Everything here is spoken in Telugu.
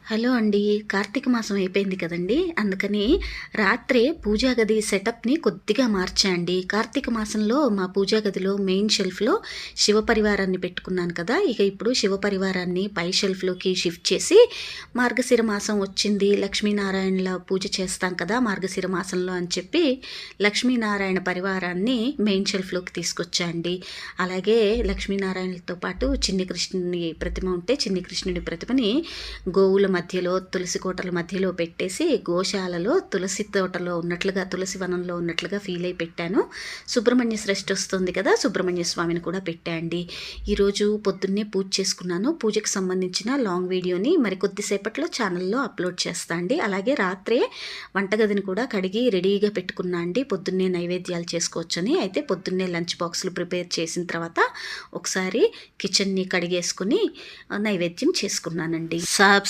హలో అండి. కార్తీక మాసం అయిపోయింది కదండీ! అందుకని రాత్రే పూజా గది సెటప్‌ని కొద్దిగా మార్చా అండి. కార్తీక మాసంలో మా పూజా గదిలో మెయిన్ షెల్ఫ్‌లో శివ పరివారాన్ని పెట్టుకున్నాను కదా! ఇక ఇప్పుడు శివ పరివారాన్ని పై షెల్ఫ్‌లోకి షిఫ్ట్ చేసి మార్గశిర మాసం వచ్చింది, లక్ష్మీనారాయణల పూజ చేస్తాం కదా! మార్గశిర మాసంలో అని చెప్పి లక్ష్మీనారాయణ పరివారాన్ని మెయిన్ షెల్ఫ్‌లోకి తీసుకొచ్చా అండి. అలాగే లక్ష్మీనారాయణలతో పాటు చిన్ని కృష్ణుని ప్రతిమ ఉంటే చిన్ని కృష్ణుడి ప్రతిమని గోవుల మధ్యలో, తులసి కోటల మధ్యలో పెట్టేసి, గోశాలలో తులసి తోటలో ఉన్నట్లుగా, తులసి వనంలో ఉన్నట్లుగా ఫీల్ అయి పెట్టాను. సుబ్రహ్మణ్య షష్ఠి వస్తుంది కదా! సుబ్రహ్మణ్య స్వామిని కూడా పెట్టా అండి. ఈరోజు పొద్దున్నే పూజ చేసుకున్నాను. పూజకు సంబంధించిన లాంగ్ వీడియోని మరి కొద్దిసేపట్లో ఛానల్లో అప్లోడ్ చేస్తా అండి. అలాగే రాత్రే వంటగదిని కూడా కడిగి రెడీగా పెట్టుకున్నా అండి. పొద్దున్నే నైవేద్యాలు చేసుకోవచ్చని. అయితే పొద్దున్నే లంచ్ బాక్సులు ప్రిపేర్ చేసిన తర్వాత ఒకసారి కిచెన్ని కడిగేసుకుని నైవేద్యం చేసుకున్నానండి. సబ్స్క్రైబ్